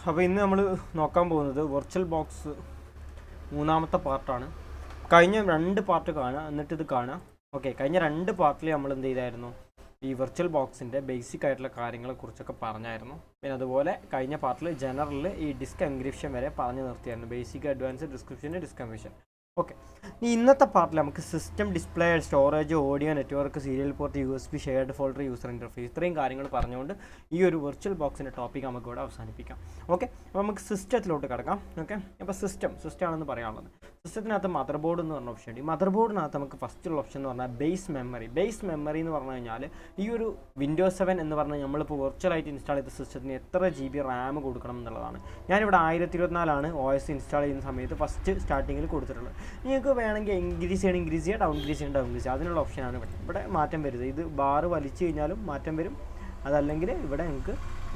അപ്പോൾ ഇന്ന് നമ്മൾ നോക്കാൻ പോകുന്നത് വെർച്വൽ ബോക്സ് മൂന്നാമത്തെ പാർട്ടാണ്. കഴിഞ്ഞ 2 പാർട്ട് കാണുക, എന്നിട്ട് ഇത് കാണുക. ഓക്കെ, കഴിഞ്ഞ 2 പാർട്ടിൽ നമ്മൾ എന്ത് ചെയ്തായിരുന്നു, ഈ വെർച്വൽ ബോക്സിൻ്റെ ബേസിക് ആയിട്ടുള്ള കാര്യങ്ങളെക്കുറിച്ചൊക്കെ പറഞ്ഞായിരുന്നു. പിന്നെ അതുപോലെ കഴിഞ്ഞ പാർട്ടിൽ ജനറൽ ഈ ഡിസ്ക് എൻക്രിപ്ഷൻ വരെ പറഞ്ഞു നിർത്തിയായിരുന്നു. ബേസിക്, അഡ്വാൻസ്, ഡിസ്ക്രിപ്ഷൻ, ഡിസ്കംപ്ഷൻ. ഓക്കെ, ഇന്നത്തെ പാർട്ടിൽ നമുക്ക് system, display, storage, audio, network, serial port, USB, shared folder, user interface, ഇത്രയും കാര്യങ്ങൾ പറഞ്ഞുകൊണ്ട് ഈ ഒരു വെർച്വൽ ബോക്സിൻ്റെ ടോപ്പിക് നമുക്ക് ഇവിടെ അവസാനിപ്പിക്കാം. ഓക്കെ, അപ്പോൾ നമുക്ക് സിസ്റ്റത്തിലോട്ട് കിടക്കാം. ഓക്കെ, അപ്പോൾ സിസ്റ്റം ആണെന്ന് പറയാനുള്ളത്. സിസ്റ്റത്തിനകത്ത് മദർ ബോർഡ് എന്ന് പറഞ്ഞ ഓപ്ഷൻ ഉണ്ട്. ഈ മദർ ബോർഡിനകത്ത് നമുക്ക് ഫസ്റ്റുള്ള ഓപ്ഷൻ എന്ന് പറഞ്ഞാൽ ബേസ് മെമ്മറി എന്ന് പറഞ്ഞു കഴിഞ്ഞാൽ ഈ ഒരു വിൻഡോസ് 7 എന്ന് പറഞ്ഞാൽ നമ്മളിപ്പോൾ വെർച്വലായിട്ട് ഇൻസ്റ്റാൾ ചെയ്ത സിസ്റ്റത്തിന് എത്ര GB റാം കൊടുക്കണം എന്നുള്ളതാണ്. ഞാനിവിടെ 1024 OS ഇൻസ്റ്റാൾ ചെയ്യുന്ന സമയത്ത് ഫസ്റ്റ് സ്റ്റാർട്ടിങ്ങിൽ കൊടുത്തിട്ടുള്ളത്. നിങ്ങൾക്ക് വേണമെങ്കിൽ ഇൻക്രീസ് ചെയ്യുക, ഡൗൺ ചെയ്യുക, അതിനുള്ള ഓപ്ഷനാണ് ഇവിടെ മാറ്റം വരുന്നത്. ഇത് ബാർ വലിച്ചു കഴിഞ്ഞാലും മാറ്റം വരും, അതല്ലെങ്കിൽ ഇവിടെ നിങ്ങൾക്ക്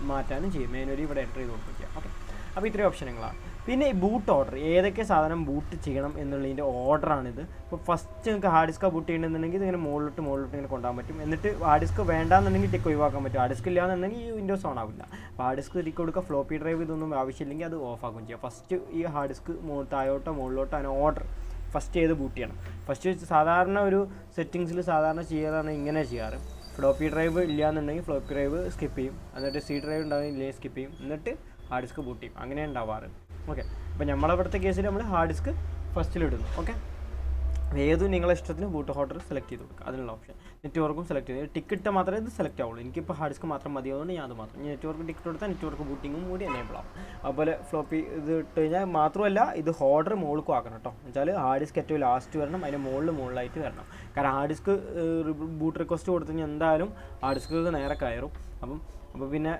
മാറ്റാനും ചെയ്യും. മാനുവലി ഇവിടെ എൻ്റർ ചെയ്ത് കൊടുക്കുക. ഓക്കെ, അപ്പോൾ ഇത്രയും ഓപ്ഷനുകളാണ്. പിന്നെ ഈ ബൂട്ട് ഓർഡർ, ഏതൊക്കെ സാധനം ബൂട്ട് ചെയ്യണം എന്നുള്ളതിൻ്റെ ഓർഡറാണിത്. ഇപ്പോൾ ഫസ്റ്റ് നിങ്ങൾക്ക് ഹാർഡ് ഡിസ്ക് ബൂട്ട് ചെയ്യണമെന്നുണ്ടെങ്കിൽ ഇതിങ്ങനെ മുകളിലോട്ട് ഇങ്ങനെ കൊണ്ടുപോകാൻ പറ്റും. എന്നിട്ട് ഹാർഡ് ഡിസ്ക് വേണ്ടാന്നുണ്ടെങ്കിൽ ടിക്ക് ഒഴിവാക്കാൻ പറ്റും. ഹാർഡ് ഡിസ്ക് ഇല്ലാന്നുണ്ടെങ്കിൽ ഈ വിൻഡോസ് ഓൺ ആവില്ല. അപ്പോൾ ഹാർഡ് ഡിസ്ക് ടിക്ക് കൊടുക്കുക, ഫ്ലോപ്പി ഡ്രൈവ് ഇതൊന്നും ആവശ്യമില്ലെങ്കിൽ അത് ഓഫ് ആക്കും ചെയ്യുക. ഫസ്റ്റ് ഈ ഹാർഡ് ഡിസ്ക് താഴോട്ടോ മുകളിലോട്ടോ അതിന് ഓർഡർ ഫസ്റ്റ് ചെയ്ത് ബൂട്ട് ചെയ്യണം. ഫസ്റ്റ് സാധാരണ ഒരു സെറ്റിങ്സിൽ സാധാരണ ചെയ്യാറാണ് ഇങ്ങനെ ചെയ്യാറ്. ഫ്ലോപ്പി ഡ്രൈവ് ഇല്ലയെന്നുണ്ടെങ്കിൽ ഫ്ലോപ്പി ഡ്രൈവ് സ്കിപ്പ് ചെയ്യും, എന്നിട്ട് C ഡ്രൈവ് ഉണ്ടാകുന്നില്ലേ സ്കിപ്പ് ചെയ്യും, എന്നിട്ട് ഹാർഡ് ഡിസ്ക് ബൂട്ട് ചെയ്യും. അങ്ങനെ ഉണ്ടാവാറ്. ഓക്കെ, അപ്പോൾ നമ്മളവിടുത്തെ കേസിൽ നമ്മൾ ഹാർഡ് ഡിസ്ക് ഫസ്റ്റിലിടുന്നു. ഓക്കെ, ഏതും നിങ്ങളെ ഇഷ്ടത്തിന് ബൂട്ട് ഓർഡർ സെലക്ട് ചെയ്ത് കൊടുക്കുക, അതിനുള്ള ഓപ്ഷൻ. നെറ്റ്വർക്കും സെലക്ട് ചെയ്ത് ടിക്കറ്റ് മാത്രമേ ഇത് സെലക്ട് ആവുള്ളൂ. എനിക്കിപ്പോൾ ഹാർഡ് ഡിസ്ക് മാത്രം മതിയാവുകൊണ്ട് ഞാൻ അത് മാത്രം. നെറ്റ്വർക്ക് ടിക്കറ്റ് കൊടുത്താൽ നെറ്റ്വർക്ക് ബൂട്ടിങ്ങും കൂടി എനേബിൾ ആവും. അതുപോലെ ഫ്ലോപ്പി ഇത് ഇട്ട് കഴിഞ്ഞാൽ മാത്രമല്ല ഇത് ഓർഡർ മുകളിൽ ആക്കണം കേട്ടോ. എന്നുവെച്ചാൽ ഹാർഡ് ഡിസ്ക് ഏറ്റവും ലാസ്റ്റ് വരണം, അതിൻ്റെ മുകളിലായിട്ട് വരണം. കാരണം ഹാർഡ് ഡിസ്ക് ബൂട്ട് റിക്വസ്റ്റ് കൊടുത്തു കഴിഞ്ഞാൽ എന്തായാലും ഹാർഡ് ഡിസ്ക് നേരെ കയറും. അപ്പോൾ പിന്നെ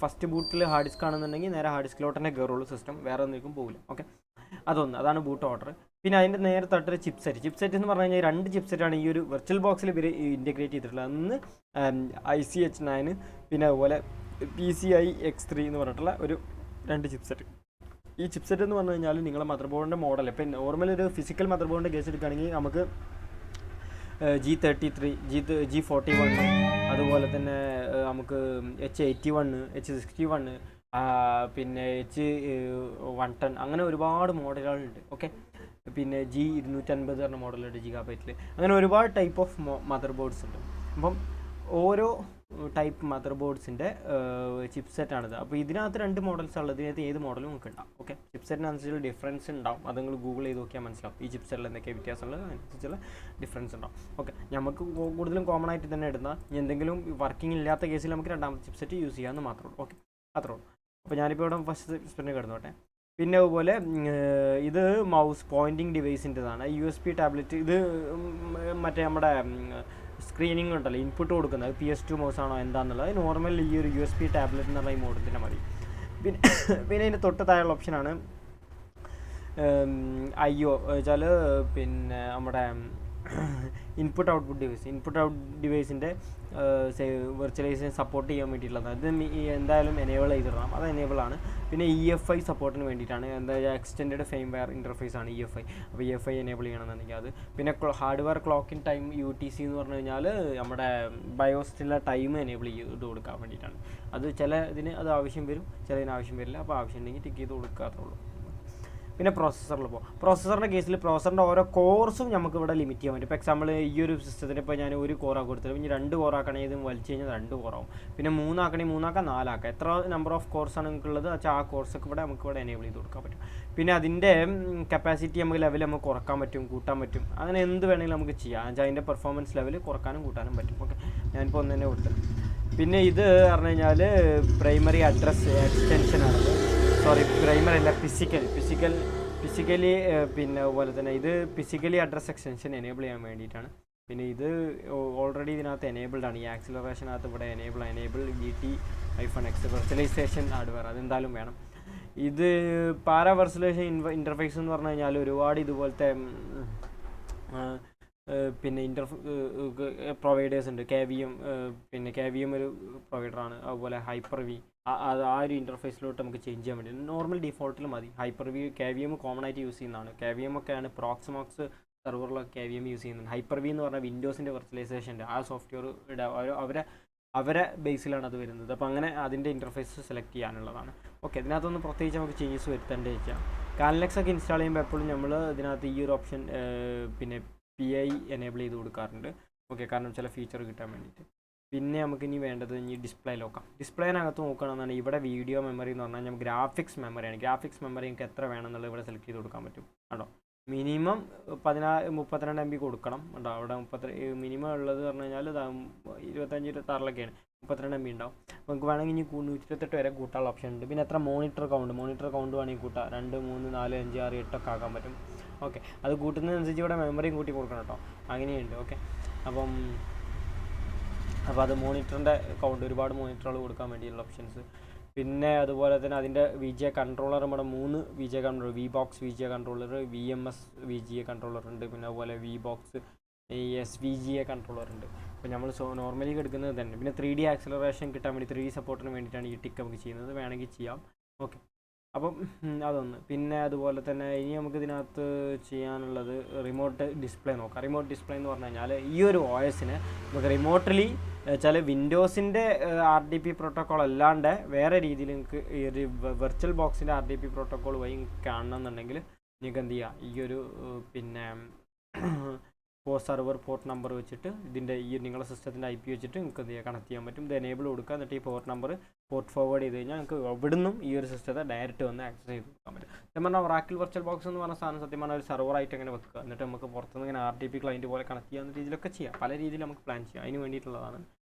ഫസ്റ്റ് ബൂട്ടിൽ ഹാർഡ് ഡിസ്ക് ആണെന്നുണ്ടെങ്കിൽ നേരെ ഹാർഡ് ഡിസ്കിലോട്ട് തന്നെ കയറുള്ളൂ സിസ്റ്റം, വേറെ ഒന്നിലേക്കും പോകില്ല. ഓക്കെ, അതാണ് ബൂട്ട് ഓർഡർ. പിന്നെ അതിൻ്റെ നേരെ തൊട്ടൊരു ചിപ്സെറ്റ് എന്ന് പറഞ്ഞു കഴിഞ്ഞാൽ 2 ചിപ്സെറ്റാണ് ഈ ഒരു വെർച്വൽ ബോക്സിൽ ഇവർ ഇൻറ്റഗ്രേറ്റ് ചെയ്തിട്ടുള്ളത്. ഒന്ന് ICH9, പിന്നെ അതുപോലെ PCI X3 എന്ന് പറഞ്ഞിട്ടുള്ള ഒരു 2 ചിപ്സെറ്റ്. ഈ ചിപ്സെറ്റ് എന്ന് പറഞ്ഞു കഴിഞ്ഞാൽ നിങ്ങളെ മദർ ബോർഡിൻ്റെ മോഡൽ, ഇപ്പം നോർമൽ ഒരു ഫിസിക്കൽ മദർ ബോർഡിൻ്റെ കേസ് എടുക്കുകയാണെങ്കിൽ നമുക്ക് G33, G41, അതുപോലെ തന്നെ നമുക്ക് H81, H61, പിന്നെ H110, അങ്ങനെ ഒരുപാട് മോഡലുകളുണ്ട്. ഓക്കെ, പിന്നെ G250 പറഞ്ഞ മോഡലുണ്ട് GB. അങ്ങനെ ഒരുപാട് ടൈപ്പ് ഓഫ് മദർ ബോർഡ്സ് ഉണ്ട്. അപ്പം ഓരോ ടൈപ്പ് മദർ ബോർഡ്സിൻ്റെ ചിപ്സെറ്റാണിത്. അപ്പോൾ ഇതിനകത്ത് 2 മോഡൽസ് ഉള്ളത്. ഇതിനകത്ത് ഏത് മോഡലും നമുക്ക് ഉണ്ടാവും. ഓക്കെ, ചിപ്സെറ്റിനനുസരിച്ചുള്ള ഡിഫറൻസ് ഉണ്ടാവും. അത് നിങ്ങൾ ഗൂഗിൾ ചെയ്ത് നോക്കിയാൽ മനസ്സിലാവും ഈ ചിപ്സെറ്റിൽ എന്തൊക്കെ വ്യത്യാസമുള്ളത്, അതിനനുസരിച്ചുള്ള ഡിഫറൻസ് ഉണ്ടാവും. ഓക്കെ, നമുക്ക് കൂടുതലും കോമൺ ആയിട്ട് തന്നെ ഇടുന്ന, എന്തെങ്കിലും വർക്കിംഗ് ഇല്ലാത്ത കേസിൽ നമുക്ക് രണ്ടാമത്തെ ചിപ്സെറ്റ് യൂസ് ചെയ്യാമെന്ന് മാത്രമേ ഉള്ളൂ. ഓക്കെ, അത്രേ ഉള്ളൂ. അപ്പോൾ ഞാനിപ്പോൾ ഇവിടെ ഫസ്റ്റ് ചിപ്സെറ്റിന് കിടന്നോട്ടെ. പിന്നെ അതുപോലെ ഇത് മൗസ് പോയിൻറ്റിങ് ഡിവൈസിൻ്റെതാണ്. USB ടാബ്ലറ്റ്, ഇത് മറ്റേ നമ്മുടെ സ്ക്രീനിങ് ഉണ്ടല്ലോ, ഇൻപുട്ട് കൊടുക്കുന്നത് PS2 മൗസാണോ എന്താണെന്നുള്ളത് നോർമൽ ഈ ഒരു USB ടാബ്ലറ്റ് എന്നുള്ള ഈ മോഡൽ മതി. പിന്നെ ഇതിൻ്റെ തൊട്ട് താഴെയുള്ള ഓപ്ഷനാണ് IO വെച്ചാൽ പിന്നെ നമ്മുടെ ഇൻപുട്ട് ഔട്ട്പുട്ട് ഡിവൈസിൻ്റെ വെർച്വലൈസേഷൻ സപ്പോർട്ട് ചെയ്യാൻ വേണ്ടിയിട്ടുള്ളതാണ്. അത് എന്തായാലും എനേബിൾ ചെയ്തിടണം, അത് എനേബിളാണ്. പിന്നെ EFI സപ്പോർട്ടിന് വേണ്ടിയിട്ടാണ്, എന്താ എക്സ്റ്റെൻഡ് ഫെയിംവെയർ ഇൻ്റർഫേസ് ആണ് EFI. അപ്പോൾ EFI എനേബിൾ ചെയ്യണമെന്നുണ്ടെങ്കിൽ അത്. പിന്നെ ഹാർഡ്വെയർ ക്ലോക്കിംഗ് ടൈം UTC എന്ന് പറഞ്ഞു കഴിഞ്ഞാൽ നമ്മുടെ ബയോസിലുള്ള ടൈം എനേബിൾ ചെയ്ത് കൊടുക്കാൻ വേണ്ടിയിട്ടാണ്. അത് ഇതിന് അത് ആവശ്യം വരും, ചിലതിന് ആവശ്യം വരില്ല. അപ്പോൾ ആവശ്യം ഉണ്ടെങ്കിൽ ടിക്ക് ചെയ്ത് കൊടുക്കാറുള്ളൂ. പിന്നെ പ്രോസസ്സറിൻ്റെ കേസിൽ പ്രോസസ്സറിൻ്റെ ഓരോ കോഴ്സും നമുക്ക് ഇവിടെ ലിമിറ്റ് ചെയ്യാൻ പറ്റും. ഇപ്പോൾ എക്സാമ്പിൾ ഈ ഒരു സിസ്റ്റത്തിന് ഇപ്പോൾ ഞാൻ 1 കോറാണ് കൊടുത്തത്, ഇനി 2 കോറാക്കണമെങ്കിൽ ഇത് വലിച്ചു കഴിഞ്ഞാൽ 2 കോറാവും. പിന്നെ 3 ആക്കണമെങ്കിൽ 3 ആക്കാം, 4 ആക്കാം. എത്ര നമ്പർ ഓഫ് കോഴ്സാണ് നിങ്ങൾക്കുള്ളത് വെച്ചാൽ ആ കോഴ്സൊക്കെ നമുക്ക് എനേബിൾ ചെയ്ത് കൊടുക്കാൻ പറ്റും. പിന്നെ അതിൻ്റെ കപ്പാസിറ്റി നമുക്ക് ലെവൽ നമുക്ക് കുറക്കാൻ പറ്റും, കൂട്ടാൻ പറ്റും. അങ്ങനെ എന്ത് വേണമെങ്കിലും നമുക്ക് ചെയ്യാം. വെച്ചാൽ അതിൻ്റെ പെർഫോമൻസ് ലെവൽ കുറക്കാനും കൂട്ടാനും പറ്റും. ഓക്കെ, ഞാനിപ്പോൾ ഒന്ന് തന്നെ കൊടുത്തത്. പിന്നെ ഇത് പറഞ്ഞു കഴിഞ്ഞാൽ പ്രൈമറി അഡ്രസ് എക്സ്റ്റൻഷനാണ്. പ്രൈമറി അല്ല, ഫിസിക്കലി പിന്നെ അതുപോലെ തന്നെ ഇത് ഫിസിക്കലി അഡ്രസ് എക്സ്റ്റൻഷൻ എനേബിൾ ചെയ്യാൻ വേണ്ടിയിട്ടാണ്. പിന്നെ ഇത് ഓൾറെഡി ഇതിനകത്ത് എനേബിൾഡ് ആണ്. ഈ ആക്സിലറേഷനകത്ത് ഇവിടെ എനേബിൾ VT-X വെർച്വലൈസേഷൻ ഹാർഡ്വെയർ അതെന്തായാലും വേണം. ഇത് പാരാ വെർച്വലൈസേഷൻ ഇൻ്റർഫേസ് എന്ന് പറഞ്ഞു കഴിഞ്ഞാൽ ഒരുപാട് ഇതുപോലത്തെ പിന്നെ പ്രൊവൈഡേഴ്സ് ഉണ്ട്. പിന്നെ KVM ഒരു പ്രൊവൈഡറാണ്. അതുപോലെ HyperV, ആ ഒരു ഇൻ്റർഫേസിലോട്ട് നമുക്ക് ചേഞ്ച് ചെയ്യാൻ വേണ്ടി നോർമൽ ഡിഫോൾട്ടിൽ മതി. HyperV KVM കോമൺ ആയിട്ട് യൂസ് ചെയ്യുന്നതാണ്. KVM ഒക്കെയാണ് പ്രോക്സിമോക്സ് സെർവറിലൊക്കെ KVM യൂസ് ചെയ്യുന്നുണ്ട്. HyperV എന്ന് പറഞ്ഞാൽ വിൻഡോസിൻ്റെ വെർച്വലൈസേഷൻ്റെ ആ സോഫ്റ്റ്വെയർ അവരെ അവരെ ബേസിലാണ് അത് വരുന്നത്. അപ്പോൾ അങ്ങനെ അതിൻ്റെ ഇൻ്റർഫേസ് സെലക്ട് ചെയ്യാനുള്ളതാണ്. ഓക്കെ, ഇതിനകത്തൊന്നും പ്രത്യേകിച്ച് നമുക്ക് ചേഞ്ചസ് വരുത്തേണ്ടി വെച്ചാൽ കാനലെക്സ് ഒക്കെ ഇൻസ്റ്റാൾ ചെയ്യുമ്പോൾ എപ്പോഴും നമ്മൾ ഇതിനകത്ത് ഈ ഒരു ഓപ്ഷൻ പിന്നെ PI എനേബിൾ ചെയ്ത് കൊടുക്കാറുണ്ട്. ഓക്കെ, കാരണം ചില ഫീച്ചർ കിട്ടാൻ വേണ്ടിയിട്ട്. പിന്നെ നമുക്ക് ഇനി വേണ്ടത് ഇനി ഡിസ്പ്ലേ നോക്കാം. ഡിസ്പ്ലേനകത്ത് നോക്കുകയാണെന്നാണ് ഇവിടെ വീഡിയോ മെമ്മറി എന്ന് പറഞ്ഞാൽ നമുക്ക് ഗ്രാഫിക്സ് മെമ്മറിയാണ്. ഗ്രാഫിക്സ് മെമ്മറി നമുക്ക് എത്ര വേണമെന്നുള്ളത് ഇവിടെ സെലക്ട് ചെയ്ത് കൊടുക്കാൻ പറ്റും. കേട്ടോ, മിനിമം 32 MB കൊടുക്കണം. കേട്ടോ, അവിടെ മിനിമം ഉള്ളത് പറഞ്ഞു കഴിഞ്ഞാൽ 25-26 32 MB ഉണ്ടാവും. നമുക്ക് വേണമെങ്കിൽ ഇനി 128 വരെ കൂട്ടാനുള്ള ഓപ്ഷൻ ഉണ്ട്. പിന്നെ എത്ര മോണിറ്റർ കൗണ്ട് വേണമെങ്കിൽ കൂട്ടാം. 2, 3, 4, 5, 6, 8 ഒക്കെ ആക്കാൻ പറ്റും. ഓക്കെ, അത് കൂട്ടുന്നതനുസരിച്ച് ഇവിടെ മെമ്മറിയും കൂട്ടി കൊടുക്കണം കേട്ടോ, അങ്ങനെയുണ്ട്. ഓക്കെ, അപ്പോൾ അത് മോണിറ്ററിൻ്റെ കൗണ്ട്, ഒരുപാട് മോണിറ്ററുകൾ കൊടുക്കാൻ വേണ്ടിയുള്ള ഓപ്ഷൻസ്. പിന്നെ അതുപോലെ തന്നെ അതിൻ്റെ VGA കൺട്രോളർ, നമ്മുടെ 3 VGA controller, VBox VGA controller, VMS VGA controller ഉണ്ട്. പിന്നെ അതുപോലെ VBox SVGA കൺട്രോളർ ഉണ്ട്. അപ്പോൾ നമ്മൾ നോർമലി എടുക്കുന്നത് തന്നെ. പിന്നെ 3D ആക്സലറേഷൻ കിട്ടാൻ വേണ്ടി 3D സപ്പോർട്ടിന് വേണ്ടിയിട്ടാണ് ഈ ടിക്ക് നമുക്ക് ചെയ്യുന്നത്. വേണമെങ്കിൽ ചെയ്യാം. ഓക്കെ, അപ്പം അതൊന്ന്. പിന്നെ അതുപോലെ തന്നെ ഇനി നമുക്ക് ഇതിനകത്ത് ചെയ്യാനുള്ളത് റിമോട്ട് ഡിസ്പ്ലേ നോക്കാം. റിമോട്ട് ഡിസ്പ്ലേ എന്ന് പറഞ്ഞു കഴിഞ്ഞാൽ ഈ ഒരു OSന് നമുക്ക് റിമോട്ടലി വെച്ചാൽ വിൻഡോസിൻ്റെ RDP പ്രോട്ടോക്കോൾ അല്ലാണ്ട് വേറെ രീതിയിൽ നിങ്ങൾക്ക് ഈ ഒരു വെർച്വൽ ബോക്സിൻ്റെ RDP പ്രോട്ടോക്കോൾ വഴി കാണണമെന്നുണ്ടെങ്കിൽ നിങ്ങൾക്ക് എന്ത് ചെയ്യുക, ഈ ഒരു പിന്നെ സെർവർ പോർട്ട് നമ്പർ വെച്ചിട്ട് ഇതിൻ്റെ ഈ നിങ്ങളുടെ സിസ്റ്റത്തിൻ്റെ IP വെച്ചിട്ട് നിങ്ങൾക്ക് എന്ത് ചെയ്യുക, കണക്ട് ചെയ്യാൻ പറ്റും. ഇത് എനേബിൾ കൊടുക്കുക. എന്നിട്ട് ഈ പോർട്ട് നമ്പർ പോർട്ട് ഫോർവേഡ് ചെയ്ത് കഴിഞ്ഞാൽ നിങ്ങൾക്ക് എവിടെ നിന്നും ഈ ഒരു സിസ്റ്റത്തെ ഡയറക്റ്റ് വന്ന് ആക്സസ് ചെയ്ത് കൊടുക്കാൻ പറ്റും. സത്യം പറഞ്ഞാൽ ഒറാക്കിൾ വെർച്വൽ ബോക്സ് എന്ന് പറഞ്ഞ സാധനം സത്യം പറഞ്ഞാൽ ഒരു സെർവറായിട്ട് അങ്ങനെ വെക്കുക. എന്നിട്ട് നമുക്ക് പുറത്തുനിന്ന് ഇങ്ങനെ RDP ക്ലയൻറ്റ് പോലെ കണക്ട് ചെയ്യാവുന്ന രീതിയിലൊക്കെ ചെയ്യാം. പല രീതിയിൽ നമുക്ക് പ്ലാൻ ചെയ്യാം. അതിന് വേണ്ടിയിട്ടുള്ളതാണ്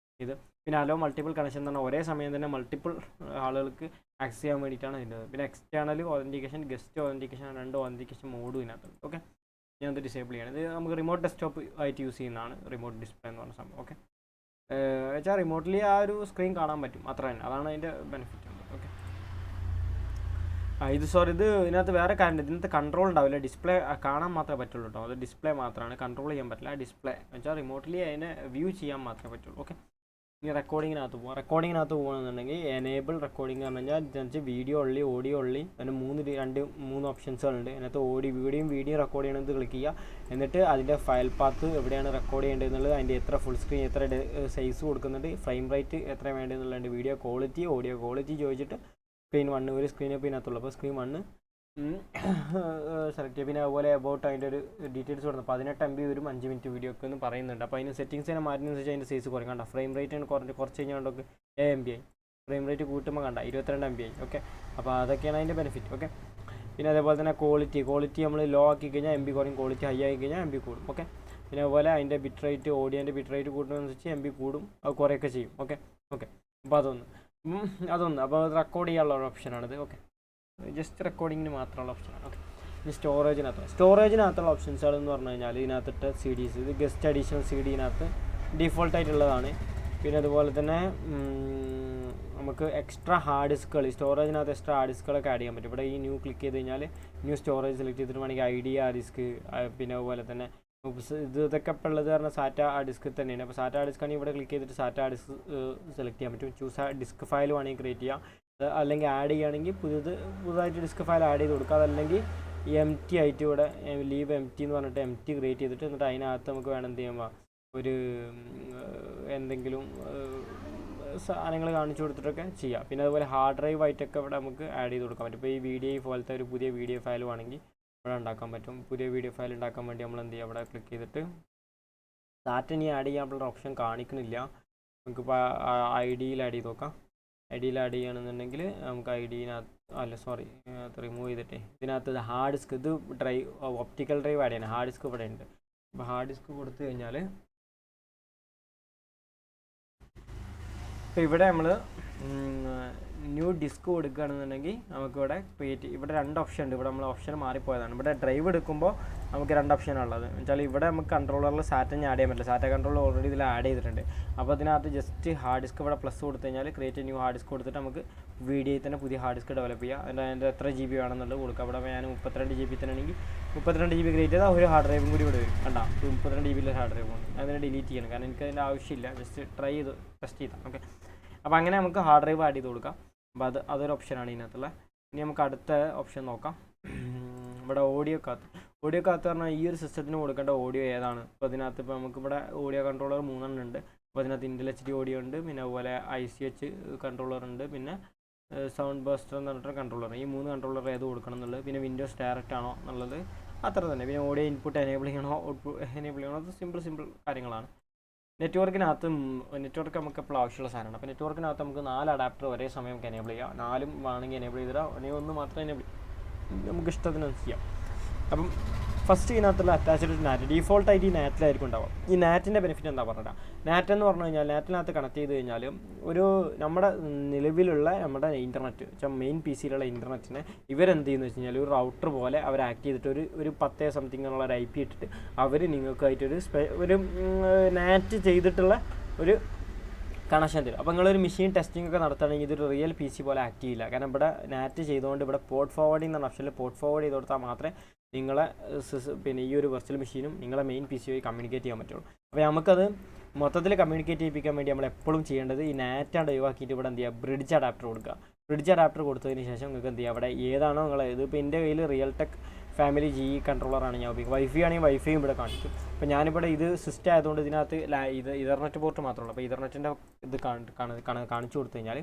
ഇത്. പിന്നെ അലോ മൾട്ടിപ്പിൾ കണക്ഷൻ എന്ന് പറഞ്ഞാൽ ഒരേ സമയം തന്നെ മൾട്ടിപ്പിൾ ആളുകൾക്ക് ആക്സസ് ചെയ്യാൻ വേണ്ടിയിട്ടാണ് ഇതിൻ്റെ. പിന്നെ external authentication, guest authentication, 2 authentication മോഡും ഇതിനകത്തുണ്ട്. ഓക്കെ, ഞാനത് ഡിസേബിൾ ചെയ്യണം. ഇത് നമുക്ക് റിമോട്ട് ഡെസ്ക്ടോപ്പ് ആയിട്ട് യൂസ് ചെയ്യുന്നതാണ് റിമോട്ട് ഡിസ്പ്ലേ എന്ന് പറഞ്ഞ സംഭവം. ഓക്കെ, വെച്ചാൽ റിമോട്ട്ലി ആ ഒരു സ്ക്രീൻ കാണാൻ പറ്റും, അത്ര തന്നെ. അതാണ് അതിൻ്റെ ബെനിഫിറ്റ്. ഓക്കെ, ഇത് ഇതിനകത്ത് വേറെ കാര്യം, ഇതിനകത്ത് കൺട്രോൾ ഉണ്ടാവില്ല. ഡിസ്പ്ലേ കാണാൻ മാത്രമേ പറ്റുള്ളൂ കേട്ടോ. അത് ഡിസ്പ്ലേ മാത്രമാണ്, കൺട്രോൾ ചെയ്യാൻ പറ്റില്ല. ഡിസ്പ്ലേ വെച്ചാൽ റിമോട്ട്ലി അതിനെ വ്യൂ ചെയ്യാൻ മാത്രമേ പറ്റുള്ളൂ. ഓക്കെ, ഇനി റെക്കോർഡിങ്ങിനകത്ത് പോകാം. റെക്കോർഡിങ്ങിനകത്ത് പോകുകയാണെന്നുണ്ടെങ്കിൽ എനേബിൾ റെക്കോർഡിംഗ് എന്ന് പറഞ്ഞു കഴിഞ്ഞാൽ വീഡിയോ ഉള്ളി, ഓഡിയോ ഉള്ളി, അതിന് 3 ഓപ്ഷൻസുകളുണ്ട്. അതിനകത്ത് വീഡിയോ റെക്കോർഡ് ചെയ്യണമെന്ന് ക്ലിക്ക് ചെയ്യുക. എന്നിട്ട് അതിൻ്റെ ഫയൽ പാത്ത് എവിടെയാണ് റെക്കോർഡ് ചെയ്യേണ്ടത് എന്നുള്ളത്, അതിൻ്റെ എത്ര ഫുൾ സ്ക്രീൻ, എത്ര സൈസ് കൊടുക്കുന്നുണ്ട്, ഫ്രെയിം റേറ്റ് എത്ര വേണ്ടതെന്നുള്ളത്, വീഡിയോ ക്വാളിറ്റി, ഓഡിയോ ക്വാളിറ്റി ചോദിച്ചിട്ട് സ്ക്രീൻ 1 ഒരു സ്ക്രീൻ ഇപ്പോൾ ഇതിനകത്തുള്ളൂ. അപ്പോൾ സ്ക്രീൻ 1 സെലക്ട് ചെയ്യുക. പിന്നെ അതുപോലെ അബൌട്ട് അതിൻ്റെ ഒരു ഡീറ്റെയിൽസ് കൊടുക്കുന്നത് 18 MB വരും 5 മിനിറ്റ് വീഡിയോ ഒക്കെ എന്ന് പറയുന്നുണ്ട്. അപ്പോൾ അതിന് സെറ്റിംഗ്സ് തന്നെ മാറ്റുന്നതനുസരിച്ച് അതിൻ്റെ സൈസ് കുറയും. കണ്ട ഫ്രെയിം റേറ്റ് കുറച്ച് കഴിഞ്ഞാൽ 7 MB ആയി. ഫ്രെയിം റേറ്റ് കൂട്ടുമ്പോൾ കണ്ട 22 MB ആയി. ഓക്കെ, അപ്പോൾ അതൊക്കെയാണ് അതിൻ്റെ ബെനിഫിറ്റ്. ഓക്കെ, പിന്നെ അതേപോലെ തന്നെ ക്വാളിറ്റി നമ്മൾ ലോ ആക്കി കഴിഞ്ഞാൽ MB കുറയും, ക്വാളിറ്റി ഹൈ ആക്കി കഴിഞ്ഞാൽ MB കൂടും. ഓക്കെ, പിന്നെ അതുപോലെ അതിൻ്റെ ബിറ്റ് റേറ്റ്, ഓഡിയോൻ്റെ ബിറ്റ് റേറ്റ് കൂടുന്നതനുസരിച്ച് MB കൂടും, അത് കുറേയൊക്കെ ചെയ്യും. ഓക്കെ, അപ്പോൾ അതൊന്ന്. അപ്പോൾ റെക്കോർഡ് ചെയ്യാനുള്ള ഓപ്ഷനാണിത്. ഓക്കെ, ജസ്റ്റ് റെക്കോർഡിങ്ങിന് മാത്രമുള്ള ഓപ്ഷനാണ്. ഓക്കെ, ഇനി സ്റ്റോറേജിനകത്തുള്ള ഓപ്ഷൻസുകൾ എന്ന് പറഞ്ഞു കഴിഞ്ഞാൽ ഇതിനകത്തിട്ട് CDs, ഇത് ഗസ്റ്റ് അഡീഷണൽ CD ഇതിനകത്ത് ഡീഫോൾട്ടായിട്ടുള്ളതാണ്. പിന്നെ അതുപോലെ തന്നെ നമുക്ക് എക്സ്ട്രാ ഹാർഡ് ഡിസ്കുകൾ, സ്റ്റോറേജിനകത്ത് എക്സ്ട്രാ ഹാർഡ് ഡിസ്കുകളൊക്കെ ആഡ് ചെയ്യാൻ പറ്റും. ഇവിടെ ഈ ന്യൂ ക്ലിക്ക് ചെയ്ത് കഴിഞ്ഞാൽ ന്യൂ സ്റ്റോറേജ് സെലക്ട് ചെയ്തിട്ട് വേണമെങ്കിൽ ID ഡിസ്ക്, പിന്നെ അതുപോലെ തന്നെ ഇതൊക്കെ ഇപ്പോൾ ഉള്ളത് കാരണം സാറ്റ ഡിസ്ക് തന്നെയാണ്. അപ്പോൾ സാറ്റ ഡിസ്ക് ആണെങ്കിൽ ഇവിടെ ക്ലിക്ക് ചെയ്തിട്ട് സാറ്റ ഡിസ്ക് സെലക്ട് ചെയ്യാൻ പറ്റും. ചൂസ് ഡിസ്ക് ഫയൽ വേണമെങ്കിൽ ക്രിയേറ്റ് ചെയ്യാം. അല്ലെങ്കിൽ ആഡ് ചെയ്യുകയാണെങ്കിൽ പുതുതായിട്ട് ഡിസ്ക് ഫയൽ ആഡ് ചെയ്ത് കൊടുക്കുക. അതല്ലെങ്കിൽ empty ആയിട്ട് ഇവിടെ ലീവ് empty എന്ന് പറഞ്ഞിട്ട് empty ക്രിയേറ്റ് ചെയ്തിട്ട് എന്നിട്ട് അതിനകത്ത് നമുക്ക് വേണം എന്ത് ചെയ്യുമ്പോൾ ഒരു എന്തെങ്കിലും സാധനങ്ങൾ കാണിച്ചു കൊടുത്തിട്ടൊക്കെ ചെയ്യാം. പിന്നെ അതുപോലെ ഹാർഡ് ഡ്രൈവ് ആയിട്ടൊക്കെ ഇവിടെ നമുക്ക് ആഡ് ചെയ്ത് കൊടുക്കാൻ പറ്റും. ഇപ്പോൾ ഈ VDI പോലത്തെ ഒരു പുതിയ വീഡിയോ ഫയൽ വേണമെങ്കിൽ ഇവിടെ ഉണ്ടാക്കാൻ പറ്റും. പുതിയ വീഡിയോ ഫയൽ ഉണ്ടാക്കാൻ വേണ്ടി നമ്മൾ എന്ത് ചെയ്യുക, അവിടെ ക്ലിക്ക് ചെയ്തിട്ട് സാറ്റ് ഇനി ആഡ് ചെയ്യാനുള്ള ഓപ്ഷൻ കാണിക്കണില്ല. നമുക്കിപ്പോൾ IDയിൽ ആഡ് ചെയ്ത് നോക്കാം. IDയിൽ ആഡ് ചെയ്യുകയാണെന്നുണ്ടെങ്കിൽ നമുക്ക് ഇതിനകത്ത് റിമൂവ് ചെയ്തിട്ടേ ഇതിനകത്ത് ഹാർഡ് ഡിസ്ക്, ഇത് ഒപ്റ്റിക്കൽ ഡ്രൈവ് ആഡ് ചെയ്യണം. ഹാർഡ് ഡിസ്ക് ഇവിടെ ഉണ്ട്. അപ്പോൾ ഹാർഡ് ഡിസ്ക് കൊടുത്തു കഴിഞ്ഞാൽ ഇപ്പോൾ ഇവിടെ നമ്മൾ ന്യൂ ഡിസ്ക് കൊടുക്കുകയാണെന്നുണ്ടെങ്കിൽ നമുക്കിവിടെ ഇവിടെ 2 ഓപ്ഷൻ ഉണ്ട്. ഇവിടെ നമ്മൾ ഓപ്ഷൻ മാറിപ്പോയതാണ്. ഇവിടെ ഡ്രൈവ് എടുക്കുമ്പോൾ നമുക്ക് 2 ഓപ്ഷനാണ് ഉള്ളത്. എന്നുവെച്ചാൽ ഇവിടെ നമുക്ക് കൺട്രോളറിൽ സാറ്റ് ആഡ് ചെയ്യാൻ പറ്റില്ല. സാറ്റ കൺട്രോളർ ഓൾറെഡി ഇതിൽ ആഡ് ചെയ്തിട്ടുണ്ട്. അപ്പോൾ അതിനകത്ത് ജസ്റ്റ് ഹാർഡ് ഡിസ്ക് ഇവിടെ പ്ലസ് കൊടുത്തു കഴിഞ്ഞാൽ ക്രിയേറ്റ് ന്യൂ ഹാർഡ് ഡിസ്ക് കൊടുത്തിട്ട് നമുക്ക് VDI തന്നെ പുതിയ ഹാർഡ് ഡിസ്ക് ഡെവലപ്പ് ചെയ്യുക. അതിൻ്റെ എത്ര GB വേണമെന്നുള്ളത് കൊടുക്കുക. അവിടെ ഞാൻ 32 GB തന്നെ ആണെങ്കിൽ 32 GB ക്രിയേറ്റ് ചെയ്താൽ ഒരു ഹാർഡ് ഡ്രൈവും കൂടി ഇവിടെ വരും. കണ്ടാ 32 GB ഹാർഡ് ഡ്രൈവ് ഉണ്ട്. അതിനെ ഡിലീറ്റ് ചെയ്യണം, കാരണം എനിക്ക് അതിൻ്റെ ആവശ്യമില്ല. ജസ്റ്റ് ടെസ്റ്റ് ചെയ്താൽ ഓക്കെ. അപ്പോൾ അങ്ങനെ നമുക്ക് ഹാർഡ് ഡ്രൈവ് ആഡ് ചെയ്ത് കൊടുക്കാം. അപ്പോൾ അതൊരു ഓപ്ഷനാണ് ഇതിനകത്തുള്ള. ഇനി നമുക്ക് അടുത്ത ഓപ്ഷൻ നോക്കാം. ഇവിടെ ഓഡിയോക്കകത്ത് പറഞ്ഞാൽ ഈ ഒരു സിസ്റ്റത്തിന് കൊടുക്കേണ്ട ഓഡിയോ ഏതാണ്. അപ്പോൾ അതിനകത്ത് ഇപ്പോൾ നമുക്കിവിടെ ഓഡിയോ കൺട്രോളർ 3 ഉണ്ട്. അപ്പോൾ അതിനകത്ത് ഇൻ്റൽ എച്ച് ഡി ഓഡിയോ ഉണ്ട്, പിന്നെ അതുപോലെ ICH കൺട്രോളർ ഉണ്ട്, പിന്നെ സൗണ്ട് ബസ്റ്റർ എന്ന് പറഞ്ഞിട്ട് കൺട്രോളർ. ഈ 3 കൺട്രോളർ ഏത് കൊടുക്കണം എന്നുള്ളത്, പിന്നെ വിൻഡോസ് ഡയറക്റ്റ് ആണോ എന്നുള്ളത് അത്ര തന്നെ. പിന്നെ ഓഡിയോ ഇൻപുട്ട് എനേബിൾ ചെയ്യണോ ഔട്ട്പുട്ട് എനേബിൾ ചെയ്യണോ, അത് സിമ്പിൾ കാര്യങ്ങളാണ്. നെറ്റ്വർക്ക് നമുക്ക് എപ്പോഴും ആവശ്യമുള്ള സാധനമാണ്. അപ്പോൾ നെറ്റ്വർക്കിനകത്ത് നമുക്ക് 4 അഡാപ്റ്റർ ഒരേ സമയം നമുക്ക് എനേബിൾ ചെയ്യാം. 4 വേണമെങ്കിൽ എനേബിൾ ചെയ്തിടാം, അല്ലെങ്കിൽ 1 മാത്രം എനേബിൾ നമുക്ക് ഇഷ്ടത്തിനനുസരിച്ച് ചെയ്യാം. അപ്പം ഫസ്റ്റ് ഇതിനകത്തുള്ള അറ്റാച്ച്ഡ് നാറ്റ് ഡീഫോൾട്ടായിട്ട് ഈ നാറ്റിലായിരിക്കും ഉണ്ടാവും. ഈ നാറ്റിൻ്റെ ബെനിഫിറ്റ് എന്താ പറഞ്ഞാൽ, നാറ്റ് എന്ന് പറഞ്ഞു കഴിഞ്ഞാൽ നാറ്റിനകത്ത് കണക്ട് ചെയ്ത് കഴിഞ്ഞാൽ ഒരു നമ്മുടെ നിലവിലുള്ള നമ്മുടെ ഇൻ്റർനെറ്റ് വെച്ചാൽ മെയിൻ PCയിലുള്ള ഇൻ്റർനെറ്റിനെ ഇവരെന്ത് ചെയ്യുന്നു വെച്ച് കഴിഞ്ഞാൽ ഒരു റൗട്ടർ പോലെ അവർ ആക്ട് ചെയ്തിട്ട് ഒരു 10 സംതിങ് എന്നുള്ള ഒരു IP ഇട്ടിട്ട് അവർ നിങ്ങൾക്കായിട്ടൊരു ഒരു നാറ്റ് ചെയ്തിട്ടുള്ള ഒരു കണക്ഷൻ തരും. അപ്പോൾ നിങ്ങളൊരു മെഷീൻ ടെസ്റ്റിംഗ് ഒക്കെ നടത്തുകയാണെങ്കിൽ ഇതൊരു റിയൽ PC പോലെ ആക്ട് ചെയ്യില്ല. കാരണം ഇവിടെ നാറ്റ് ചെയ്തുകൊണ്ട് ഇവിടെ പോർട്ട് ഫോർവേഡിംഗ് എന്ന ഓപ്ഷനിൽ പോർട്ട് ഫോർവേഡ് ചെയ്ത് കൊടുത്താൽ മാത്രമേ നിങ്ങളെ പിന്നെ ഈ ഒരു വെർച്വൽ മെഷീനും നിങ്ങളെ മെയിൻ PC ആയി കമ്മ്യൂണിക്കേറ്റ് ചെയ്യാൻ പറ്റുള്ളൂ. അപ്പോൾ നമുക്കത് മൊത്തത്തിൽ കമ്മ്യൂണിക്കേറ്റ് ചെയ്യിപ്പിക്കാൻ വേണ്ടി നമ്മൾ എപ്പോഴും ചെയ്യേണ്ടത് ഈ നാറ്റാണ്ട് ഒഴിവാക്കിയിട്ട് ഇവിടെ എന്ത് ചെയ്യുക, ബ്രിഡ്ജ് അഡാപ്റ്റർ കൊടുക്കുക. ബ്രിഡ്ജ് അഡാപ്റ്റർ കൊടുത്തതിന് ശേഷം നിങ്ങൾക്ക് എന്ത് ചെയ്യുക, അവിടെ ഏതാണോ നിങ്ങൾ ഇതിപ്പോൾ എൻ്റെ കയ്യിൽ റിയൽ ടെക് ഫാമിലി GE കൺട്രോളറാണ് ഞാൻ ഉപയോഗിക്കുക. വൈഫൈ ആണെങ്കിൽ വൈഫൈയും ഇവിടെ കാണിക്കും. അപ്പോൾ ഞാനിവിടെ ഇത് സിസ്റ്റം ആയതുകൊണ്ട് ഇതിനകത്ത് ഇത് ഇതർനെറ്റ് പോർട്ട് മാത്രമേ. അപ്പോൾ ഇതർനെറ്റിൻ്റെ ഇത് കാണിച്ചു കൊടുത്തു കഴിഞ്ഞാൽ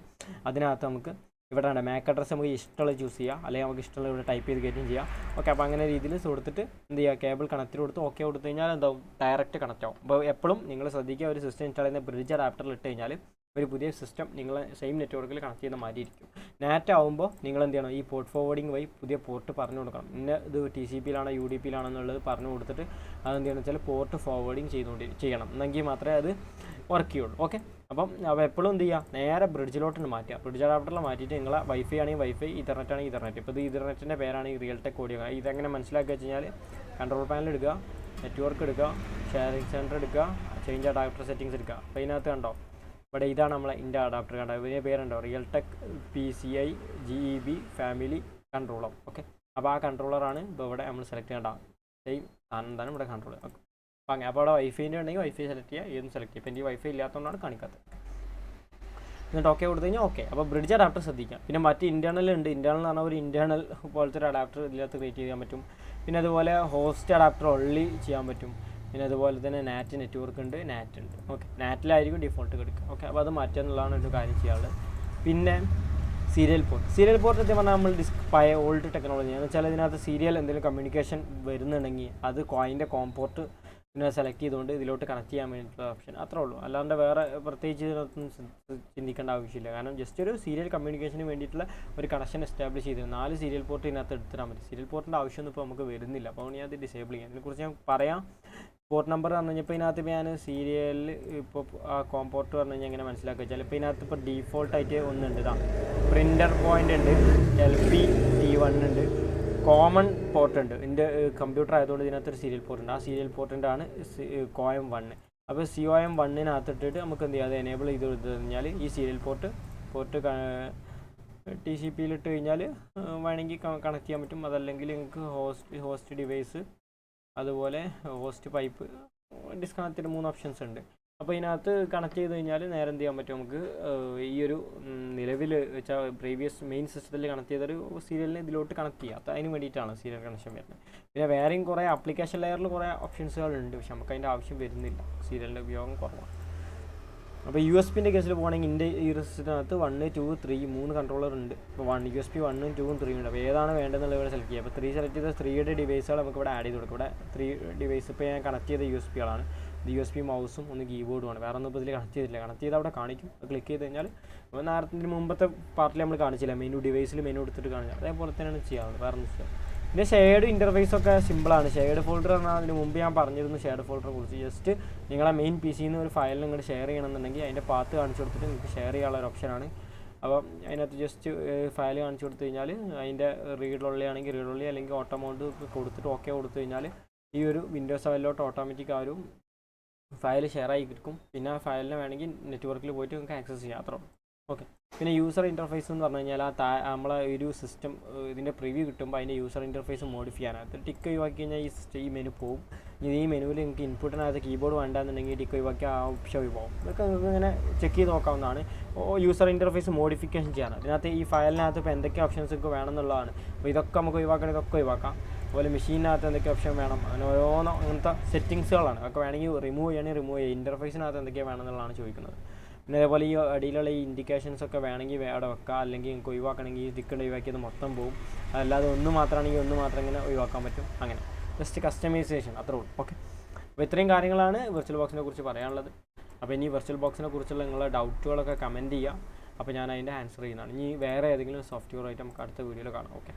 അതിനകത്ത് നമുക്ക് ഇവിടെ ഉണ്ട് മാക് അഡ്രസ്സ് നമുക്ക് ഇഷ്ടമുള്ള ചൂസ് ചെയ്യുക, അല്ലെങ്കിൽ നമുക്ക് ഇഷ്ടമുള്ള ഇവിടെ ടൈപ്പ് ചെയ്ത് കയറ്റും ചെയ്യാം. ഓക്കെ, അപ്പോൾ അങ്ങനെ രീതിയിൽ കൊടുത്തിട്ട് എന്ത് ചെയ്യുക, കേബിൾ കണക്റ്റ് കൊടുത്ത് ഓക്കെ കൊടുത്തു കഴിഞ്ഞാൽ എന്താവും, ഡയറക്റ്റ് കണക്റ്റ് ആവും. അപ്പോൾ എപ്പോഴും നിങ്ങൾ ശ്രദ്ധിക്കുക, ഒരു സിസ്റ്റം ഇൻസ്റ്റാൾ ചെയ്യുന്ന ബ്രിഡ്ജ് അഡാപ്റ്ററിൽ ഇട്ട് കഴിഞ്ഞാൽ ഒരു പുതിയ സിസ്റ്റം നിങ്ങൾ സെയിം നെറ്റ്വർക്കിൽ കണക്ട് ചെയ്യുന്ന മാതിരി ഇരിക്കും. നാറ്റ് ആവുമ്പോൾ നിങ്ങൾ എന്ത് ചെയ്യണം, ഈ പോർട്ട് ഫോർവേഡിംഗ് വഴി പുതിയ പോർട്ട് പറഞ്ഞു കൊടുക്കണം. ഇത് TCP-യിലാണോ UDP-യിലാണെന്നുള്ളത് പറഞ്ഞു കൊടുത്തിട്ട് അതെന്ത് ചെയ്യണം വെച്ചാൽ പോർട്ട് ഫോർവേഡിങ് ചെയ്യണം, എന്നെങ്കിൽ മാത്രമേ അത് വർക്ക് ചെയ്യുള്ളൂ. ഓക്കെ, അപ്പോൾ എപ്പോഴും എന്ത് ചെയ്യുക, നേരെ ബ്രിഡ്ജിലോട്ട് മാറ്റുക. ബ്രിഡ്ജ് അഡാപ്റ്ററിൽ മാറ്റിയിട്ട് നിങ്ങളെ വൈഫൈ ആണെങ്കിൽ വൈഫൈ, ഇതർനെറ്റ് ആണെങ്കിൽ ഇതർനെറ്റ്. ഇപ്പോൾ ഇത് ഇതർനെറ്റിൻ്റെ പേരാണ് ഈ റിയൽ ടെക് ഓഡിയോ. ഇതെങ്ങനെ മനസ്സിലാക്കുക വെച്ച് കഴിഞ്ഞാൽ കൺട്രോൾ പാനൽ എടുക്കുക, നെറ്റ്വർക്ക് എടുക്കുക, ഷെയറിംഗ് സെൻറ്റർ എടുക്കുക, ചേഞ്ച് അഡാപ്റ്റർ സെറ്റിങ്സ് എടുക്കുക. അപ്പോൾ ഇതിനകത്ത് കണ്ടോ, ഇവിടെ ഇതാണ് നമ്മളെ ഇൻ്റെ അഡാപ്റ്റർ കണ്ടോ, ഇതിൻ്റെ പേരുണ്ടോ, real tech PCI GEB family controller. Okay, അപ്പോൾ ആ കൺട്രോളറാണ് ഇപ്പോൾ ഇവിടെ നമ്മൾ സെലക്ട് ചെയ്യേണ്ട സെയിം സാധനം എന്താണ് ഇവിടെ കൺട്രോളർ. ഓക്കെ, അപ്പോൾ അങ്ങനെ അപ്പോൾ അവിടെ വൈഫൈൻ്റെ ഉണ്ടെങ്കിൽ വൈഫൈ സെലക്ട് ചെയ്യുക, ഏതും സെലക്ട് ചെയ്യുക. ഇപ്പോൾ എനിക്ക് വൈഫൈ ഇല്ലാത്തതുകൊണ്ടാണ് കാണിക്കാത്തത്. എന്നിട്ട് ഓക്കെ കൊടുത്തു കഴിഞ്ഞാൽ ഓക്കെ. അപ്പോൾ ബ്രിഡ്ജ് അഡാപ്റ്റർ ശ്രദ്ധിക്കാം. പിന്നെ മറ്റ് ഇൻറ്റേർണൽ ഉണ്ട്. ഇൻറ്റേർണൽ എന്ന് പറഞ്ഞാൽ ഒരു ഇൻറ്റേർണൽ പോലത്തെ ഒരു അഡാപ്റ്റർ ഇതിനകത്ത് ക്രിയേറ്റ് ചെയ്യാൻ പറ്റും. പിന്നെ അതുപോലെ ഹോസ്റ്റ് അഡാപ്റ്റർ ഓൺലി ചെയ്യാൻ പറ്റും. പിന്നെ അതുപോലെ തന്നെ നെറ്റ്വർക്ക് ഉണ്ട്, നാറ്റ് ഉണ്ട്. ഓക്കെ, നാറ്റിലായിരിക്കും ഡിഫോൾട്ട് കൊടുക്കുക. ഓക്കെ, അപ്പോൾ അത് മാറ്റുക എന്നുള്ളതാണ് ഒരു കാര്യം ചെയ്യാനുള്ളത്. പിന്നെ സീരിയൽ പോർട്ട് സത്യം പറഞ്ഞാൽ നമ്മൾ പഴയ ഓൾഡ് ടെക്നോളജി എന്ന് വെച്ചാൽ ഇതിനകത്ത് സീരിയൽ എന്തെങ്കിലും കമ്മ്യൂണിക്കേഷൻ വരുന്നുണ്ടെങ്കിൽ അത് അതിൻ്റെ കോംപോർട്ട് പിന്നെ സെലക്ട് ചെയ്തുകൊണ്ട് ഇതിലോട്ട് കണക്ട് ചെയ്യാൻ വേണ്ടിയിട്ടുള്ള ഓപ്ഷൻ അത്രേ ഉള്ളൂ. അല്ലാണ്ട് വേറെ പ്രത്യേകിച്ച് ഇതിനകത്തൊന്നും ചിന്തിക്കേണ്ട ആവശ്യമില്ല. കാരണം ജസ്റ്റ് ഒരു സീരിയൽ കമ്മ്യൂണിക്കേഷന് വേണ്ടിയിട്ടുള്ള ഒരു കണക്ഷൻ എസ്റ്റാബ്ലിഷ് ചെയ്ത് 4 സീരിയൽ പോർട്ട് ഇതിനകത്ത് എടുത്തിടാൻ പറ്റും. സീരിയൽ പോർട്ടിൻ്റെ ആവശ്യമൊന്നും ഇപ്പോൾ നമുക്ക് വരുന്നില്ല. അപ്പോൾ ഞാൻ അത് ഡിസേബിൾ ചെയ്യാം. ഇതിനെക്കുറിച്ച് ഞാൻ പറയാം. പോർട്ട് നമ്പർ പറഞ്ഞു കഴിഞ്ഞപ്പോൾ ഇതിനകത്ത് ഇപ്പോൾ ഞാൻ സീരിയലിൽ ഇപ്പോൾ ആ കോംപോർട്ട് പറഞ്ഞു കഴിഞ്ഞാൽ എങ്ങനെ മനസ്സിലാക്കുക വെച്ചാൽ ഇപ്പോൾ ഇതിനകത്ത് ഇപ്പോൾ ഡീഫോൾട്ടായിട്ട് ഒന്നുണ്ട്, ഇതാ പ്രിൻ്റർ പോയിൻ്റ് ഉണ്ട്, LPT1 ഉണ്ട്, കോമൺ പോർട്ട് ഉണ്ട്. എൻ്റെ കമ്പ്യൂട്ടർ ആയതുകൊണ്ട് ഇതിനകത്തൊരു സീരിയൽ പോർട്ട് ഉണ്ട്. ആ സീരിയൽ പോർട്ടിൻ്റെ ആണ് COM1. അപ്പോൾ COM1 ഇട്ടിട്ട് നമുക്ക് എന്ത് ചെയ്യാം, അത് എനേബിൾ ചെയ്ത് കൊടുത്തു കഴിഞ്ഞാൽ ഈ സീരിയൽ പോർട്ട് TCP-യിലിട്ട് കഴിഞ്ഞാൽ വേണമെങ്കിൽ കണക്ട് ചെയ്യാൻ പറ്റും. അതല്ലെങ്കിൽ നിങ്ങൾക്ക് ഹോസ്റ്റ് ഡിവൈസ് അതുപോലെ ഹോസ്റ്റ് പൈപ്പ് ഡിസ്കണക്ട് ചെയ്ത് 3 ഓപ്ഷൻസ് ഉണ്ട്. അപ്പോൾ ഇതിനകത്ത് കണക്ട് ചെയ്ത് കഴിഞ്ഞാൽ നേരെ എന്ത് ചെയ്യാൻ പറ്റും, നമുക്ക് ഈ ഒരു നിലവിൽ വെച്ചാൽ പ്രീവിയസ് മെയിൻ സിസ്റ്റത്തിൽ കണക്ട് ചെയ്തൊരു സീരിയലിനെ ഇതിലോട്ട് കണക്ട് ചെയ്യുക. അപ്പോൾ അതിന് വേണ്ടിയിട്ടാണ് സീരിയൽ കണക്ഷൻ വരുന്നത്. പിന്നെ വേറെയും കുറേ ആപ്ലിക്കേഷൻ ലെയറിൽ കുറേ ഓപ്ഷൻസുകളുണ്ട്, പക്ഷെ നമുക്ക് അതിൻ്റെ ആവശ്യം വരുന്നില്ല, സീരിയലിൻ്റെ ഉപയോഗം കുറവാണ്. അപ്പോൾ USB-ൻ്റെ കേസിൽ പോകുകയാണെങ്കിൽ എൻ്റെ ഈ സിസ്റ്റത്തിനകത്ത് 1, 2, 3 3 കൺട്രോളർ ഉണ്ട്. ഇപ്പോൾ USB 1, 2, 3 ഉണ്ട്. അപ്പോൾ ഏതാണ് വേണ്ടതെന്നുള്ളത് ഇവിടെ സെലക്ട് ചെയ്യുക. അപ്പോൾ 3 സെലക്ട് ചെയ്ത 3യുടെ ഡിവൈസുകൾ നമുക്ക് ഇവിടെ ആഡ് ചെയ്ത് കൊടുക്കും. ഇവിടെ 3 ഡിവൈസ് ഇപ്പോൾ ഞാൻ കണക്ട് ചെയ്ത USB-കളാണ്. USB മൗസും ഒന്ന് കീബോർഡുമാണ്. വേറെ ഒന്നും ഇപ്പോൾ ഇതിൽ കണക്ട് ചെയ്തിട്ടില്ല. കണക്ട് ചെയ്ത് അവിടെ കാണിക്കും. അത് ക്ലിക്ക് ചെയ്ത് കഴിഞ്ഞാൽ നേരത്തെ മുമ്പത്തെ പാർട്ടിൽ നമ്മൾ കാണിച്ചില്ല, ഡിവൈസിൽ മെനു എടുത്തിട്ട് കാണിക്കുക. അതേപോലെ തന്നെയാണ് ചെയ്യാറുള്ളത്, വേറെ ഒന്നും ചെയ്യാം. പിന്നെ ഷെയർഡ് ഇൻ്റർഫേസൊക്കെ സിമ്പിളാണ്. ഷെയർഡ് ഫോൾഡർ എന്നാൽ അതിന് മുമ്പ് ഞാൻ പറഞ്ഞിരുന്നു ഷെയർഡ് ഫോൾഡറെ കുറിച്ച്. ജസ്റ്റ് നിങ്ങളെ മെയിൻ PCയിൽ നിന്ന് ഒരു ഫയൽ നിങ്ങൾ ഷെയർ ചെയ്യണമെന്നുണ്ടെങ്കിൽ അതിൻ്റെ പാത്ത് കാണിച്ചു കൊടുത്തിട്ട് നിങ്ങൾക്ക് ഷെയർ ചെയ്യാനുള്ള ഒരു ഓപ്ഷനാണ്. അപ്പം അതിനകത്ത് ജസ്റ്റ് ഫയൽ കാണിച്ചു കൊടുത്തു കഴിഞ്ഞാൽ അതിൻ്റെ റീഡ് ഓൺലി ആണെങ്കിൽ റീഡ് ഓൺലി, അല്ലെങ്കിൽ ഓട്ടോ മോഡ് കൊടുത്തിട്ട് ഓക്കെ കൊടുത്തു കഴിഞ്ഞാൽ ഈ ഒരു വിൻഡോസ് ഫയലിലോട്ട് ഓട്ടോമാറ്റിക് ആ ഒരു ഫയൽ ഷെയർ ആയി കിട്ടും. പിന്നെ ആ ഫയലിനെ വേണമെങ്കിൽ നെറ്റ്വർക്കിൽ പോയിട്ട് നിങ്ങൾക്ക് ആക്സസ് ചെയ്യാം, അത്രേ ഉള്ളൂ. ഓക്കെ, പിന്നെ യൂസർ ഇൻ്റർഫേസ് എന്ന് പറഞ്ഞു കഴിഞ്ഞാൽ നമ്മളെ ഒരു സിസ്റ്റം ഇതിൻ്റെ പ്രിവ്യൂ കിട്ടുമ്പോൾ അതിൻ്റെ യൂസർ ഇൻ്റർഫേസ് മോഡിഫൈ ചെയ്യാനകത്ത് ടിക്ക് ഒഴിവാക്കി കഴിഞ്ഞാൽ ഈ മെനു പോവും. ഈ മെനുവിൽ നിങ്ങൾക്ക് ഇൻപുട്ടിനകത്ത് കീബോർഡ് വേണ്ടാന്നുണ്ടെങ്കിൽ ടിക്ക് ഒഴിവാക്കി ആ ഓപ്ഷൻ ഒഴിവാകും. ഇതൊക്കെ നിങ്ങൾക്ക് ഇങ്ങനെ ചെക്ക് ചെയ്ത് നോക്കാവുന്നതാണ്. യൂസർ ഇൻ്റർഫേസ് മോഡിഫിക്കേഷൻ ചെയ്യാനാണ്. ഇതിനകത്ത് ഈ ഫയലിനകത്ത് ഇപ്പോൾ എന്തൊക്കെ ഓപ്ഷൻസ് ഒക്കെ വേണമെന്നുള്ളതാണ്. അപ്പോൾ ഇതൊക്കെ നമുക്ക് ഒഴിവാക്കണം, ഇതൊക്കെ ഒഴിവാക്കാം. അതുപോലെ മെഷീനകത്ത് എന്തൊക്കെ ഓപ്ഷൻ വേണം, അങ്ങനെ ഓരോന്നോ അങ്ങനത്തെ സെറ്റിങ്സുകളാണ്. അതൊക്കെ വേണമെങ്കിൽ റിമൂവ് ചെയ്യണമെങ്കിൽ റിമൂവ് ചെയ്യുക. ഇൻ്റർഫേസിനകത്ത് എന്തൊക്കെയാണ് വേണമെന്നുള്ളതാണ് ചോദിക്കുന്നത്. പിന്നെ അതേപോലെ ഈ അടിയിലുള്ള ഈ ഇൻഡിക്കേഷൻസ് ഒക്കെ വേണമെങ്കിൽ അവിടെ വെക്കാം, അല്ലെങ്കിൽ നിങ്ങൾക്ക് ഒഴിവാക്കണമെങ്കിൽ ഈ ടിക്കറ്റ് ഒഴിവാക്കിയത് മൊത്തം പോകും. അല്ലാതെ ഒന്ന് മാത്രമാണെങ്കിൽ ഒന്ന് മാത്രം ഇങ്ങനെ ഒഴിവാക്കാൻ പറ്റും. അങ്ങനെ ജസ്റ്റ് കസ്റ്റമൈസേഷൻ അത്രേ ഉള്ളൂ. ഓക്കെ, അപ്പോൾ ഇത്രയും കാര്യങ്ങളാണ് വെർച്വൽ ബോക്സിനെ കുറിച്ച് പറയാനുള്ളത്. അപ്പോൾ ഇനി വെർച്വൽ ബോക്സിനെ കുറിച്ചുള്ള നിങ്ങളുടെ ഡൗട്ടുകളൊക്കെ കമൻറ്റ് ചെയ്യുക. അപ്പോൾ ഞാൻ അതിൻ്റെ ആൻസർ ചെയ്യുന്നതാണ്. ഇനി വേറെ ഏതെങ്കിലും സോഫ്റ്റ്വെയർ ആയിട്ട് നമുക്ക് അടുത്ത വീഡിയോയിൽ കാണാം. ഓക്കെ.